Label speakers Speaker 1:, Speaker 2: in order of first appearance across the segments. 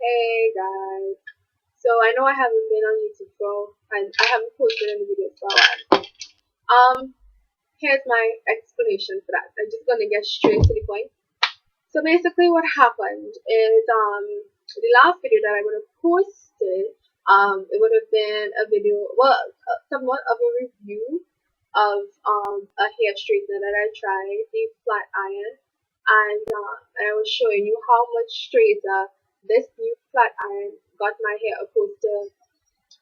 Speaker 1: Hey guys, so I know I haven't been on YouTube and I haven't posted any videos for a while. Here's my explanation for that. I'm just gonna get straight to the point. So basically, what happened is the last video that I would have posted it would have been a video, well, somewhat of a review of a hair straightener that I tried, the flat iron, and I was showing you how much straighter this new flat iron got my hair opposed to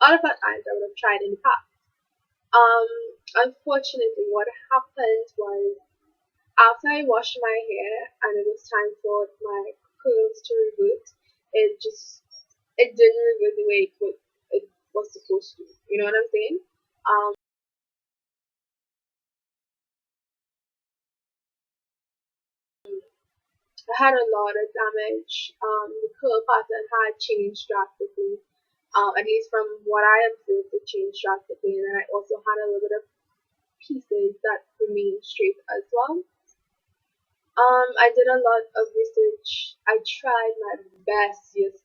Speaker 1: other flat irons I would have tried in the past. Um, Unfortunately, what happened was after I washed my hair and it was time for my curls to revert, it didn't revert the way it was supposed to. You know what I'm saying? Um, I had a lot of damage. The curl pattern had changed drastically. At least from what I observed, it changed drastically, and then I also had a little bit of pieces that remained straight as well. I did a lot of research. I tried my best, yes,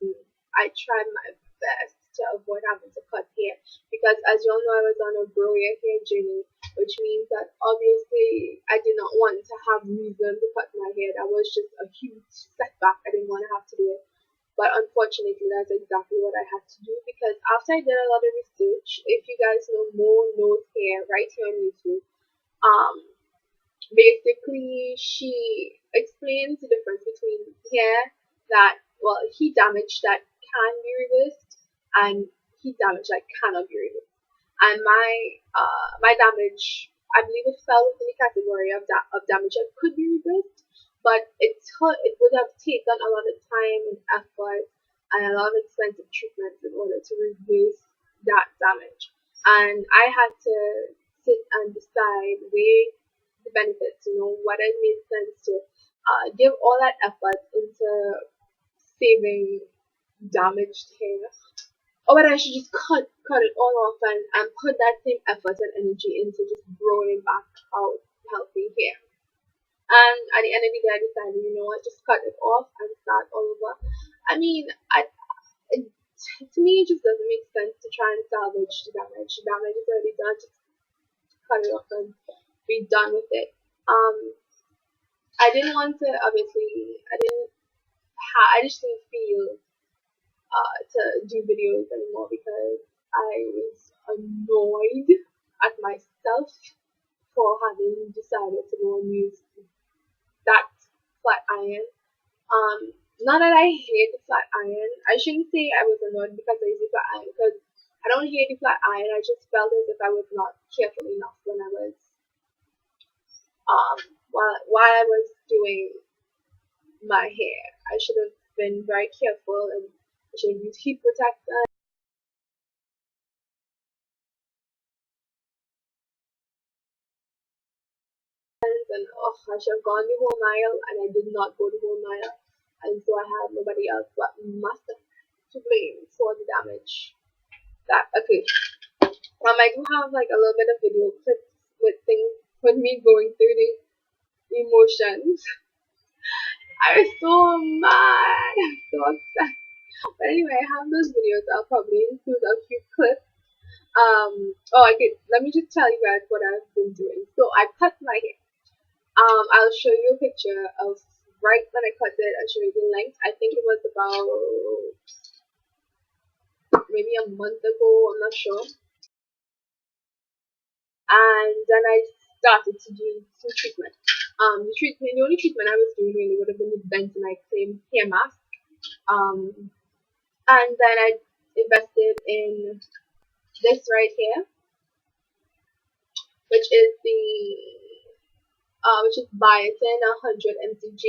Speaker 1: I tried my best to avoid having to cut hair because, as you all know, I was on a grow your hair journey, which means that obviously I did not want to have reason to cut my hair. That was just a huge setback. I didn't want to have to do it. But unfortunately, that's exactly what I had to do because after I did a lot of research, if you guys know more knows hair right here on YouTube, um, basically she explains the difference between hair that, well, heat damage that can be reversed and heat damage that cannot be reversed. And my damage, I believe it fell within the category of damage that could be reversed, but it would have taken a lot of time and effort and a lot of expensive treatments in order to reverse that damage. And I had to sit and decide, weigh the benefits, what it made sense to give all that effort into saving damaged hair, or whether I should just cut it all off and put that same effort and energy into just growing back out healthy hair. And at the end of the day, I decided, you know what, just cut it off and start all over. I mean, it, to me, it just doesn't make sense to try and salvage the damage. The damage is already done. Just cut it off and be done with it. I didn't want to, obviously, I just didn't feel to do videos anymore because I was annoyed at myself for having decided to go and use that flat iron. Not that I hate the flat iron. I shouldn't say I was annoyed because I use the flat iron because I don't hate the flat iron. I just felt as if I was not careful enough when I was while I was doing my hair. I should have been very careful and I should have used heat protectant. And I should have gone the whole mile, and I did not go the whole mile, and so I had nobody else but myself to blame for the damage. That okay. I do have like a little bit of video clips with things with me going through the emotions. I was so mad, I was so upset. But anyway, I have those videos. I'll probably include a few clips. Let me just tell you guys what I've been doing. So I cut my hair. I'll show you a picture of right when I cut it. I'll show you the length. I think it was about maybe a month ago. I'm not sure. And then I started to do some treatment. The only treatment I was doing really would have been the bentonite cream hair mask. And then I invested in this right here, which is biotin 100 mcg.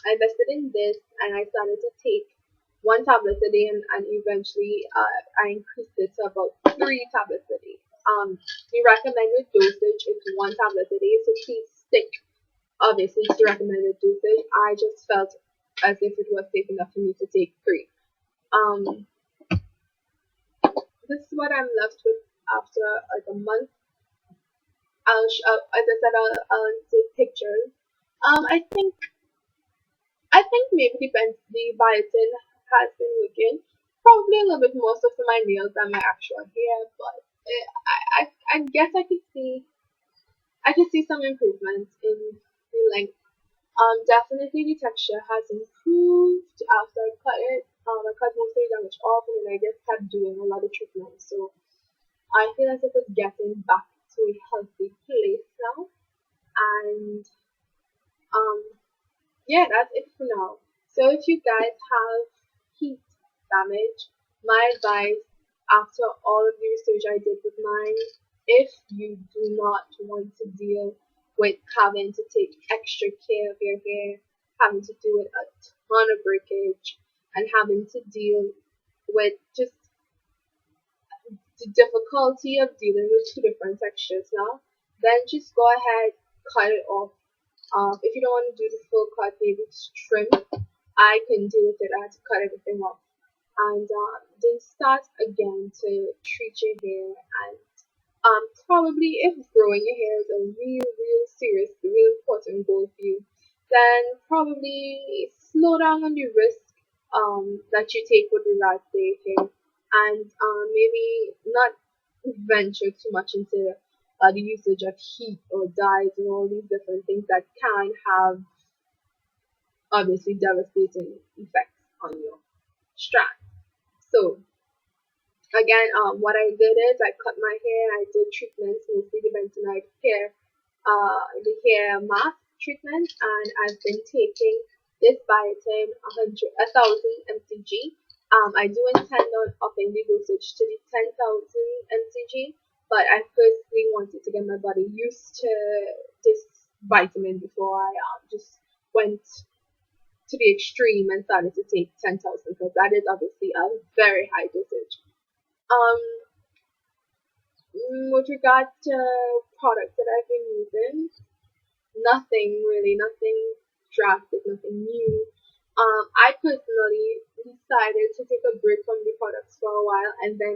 Speaker 1: I invested in this and I started to take 1 tablet a day, and eventually I increased it to about 3 tablets a day. The recommended dosage is 1 tablet a day, so please stick obviously to the recommended dosage. I just felt as if it was safe enough for me to take 3. This is what I'm left with after like a month. As I said, I'll insert pictures. I think maybe the biotin has been working. Probably a little bit more so for my nails than my actual hair, but I guess I can see some improvements in the length. Definitely the texture has improved after I cut it. I cut most of the damage off and then I just kept doing a lot of treatments. So I feel as if it's getting back to a healthy place now. And um, yeah, that's it for now. So if you guys have heat damage, my advice after all of the research I did with mine, if you do not want to deal with having to take extra care of your hair, having to do it a ton of breakage, and having to deal with just the difficulty of dealing with two different textures now, then just go ahead, cut it off. If you don't want to do the full cut, maybe just trim. I couldn't deal with it. I had to cut everything off. And then start again to treat your hair. And probably if growing your hair is a real serious, real important goal for you, then probably slow down on the risk that you take with regards to your hair. And maybe not venture too much into the usage of heat or dyes and all these different things that can have obviously devastating effects on your strand. So again, what I did is I cut my hair. I did treatments, mostly the bentonite the hair mask treatment, and I've been taking this biotin 1,000 mcg. I do intend on upping the dosage to the 10,000 mcg, but I personally wanted to get my body used to this vitamin before I just went to the extreme and started to take 10,000, because that is obviously a very high dosage. Um, with regards to products that I've been using, nothing really, nothing drastic, nothing new. I personally decided to take a break from the products for a while, and then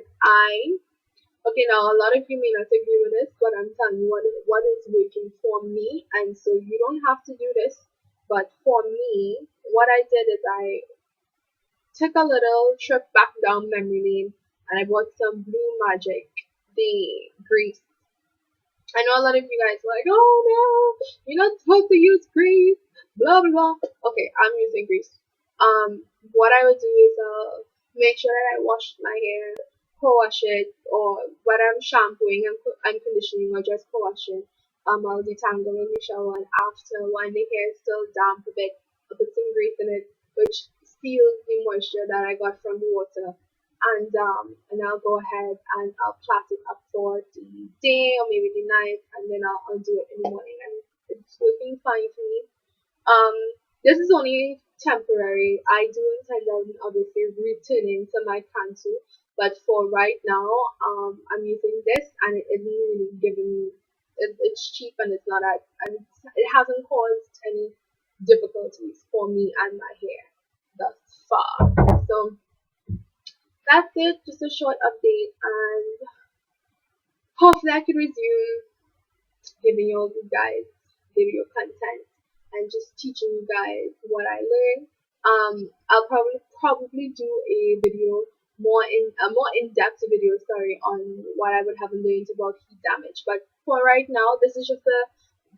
Speaker 1: okay, now a lot of you may not agree with this, but I'm telling you what is working for me, and so you don't have to do this, but for me, what I did is I took a little trip back down memory lane, and I bought some Blue Magic, the grease. I know a lot of you guys were like, oh no, you're not supposed to use grease, blah blah blah. Okay, I'm using grease. What I would do is make sure that I wash my hair, co-wash it, or when I'm shampooing and conditioning, or just co-washing. I'll detangle in the shower, and after, when the hair is still damp a bit, I'll put some grease in it, which seals the moisture that I got from the water. And I'll go ahead and I'll plait it up for the day or maybe the night, and then I'll undo it in the morning, and it's working fine for me. This is only temporary. I do intend on obviously returning to my Kantu, but for right now, I'm using this, and it isn't really giving me. It's cheap and it's not at, and it hasn't caused any difficulties for me and my hair thus far. So that's it, just a short update, and hopefully I can resume giving you guys, giving you content, and just teaching you guys what I learned. I'll probably do a video more in depth video, sorry, on what I would have learned about heat damage. But for right now, this is just a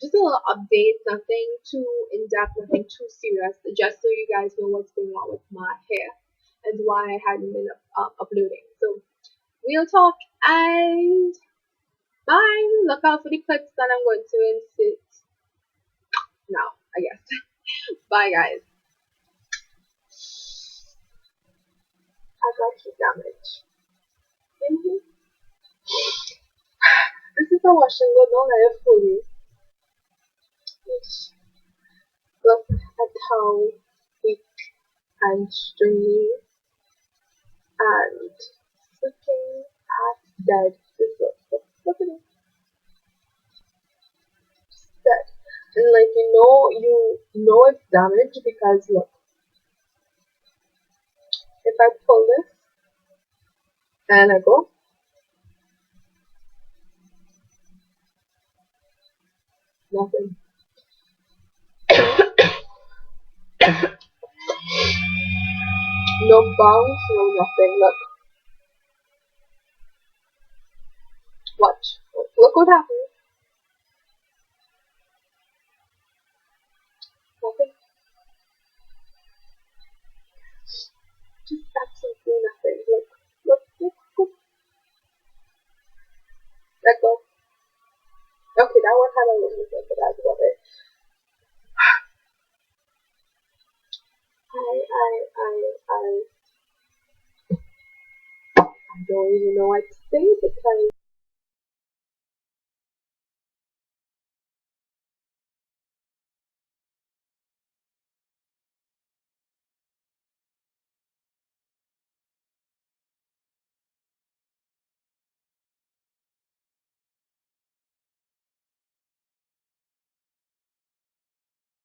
Speaker 1: little update, nothing too in depth, nothing too serious, just so you guys know what's going on with my hair and why I hadn't been uploading. So we'll talk, and bye. Look out for the clips that I'm going to insert now, I guess. Bye, guys. I got heat damage. This is a wash and go. Don't let it fool you. Look at how weak and stringy and looking at dead. This look at it. It's dead. And like you know it's damaged because look. If I pull this and I go, nothing. No bounce, no nothing. Look. Watch. Look what happened. Nothing. Just absolutely nothing. Look. Look. Look. Look. Let go. Okay, that one had a little bit, but I love it. I don't even know what to say because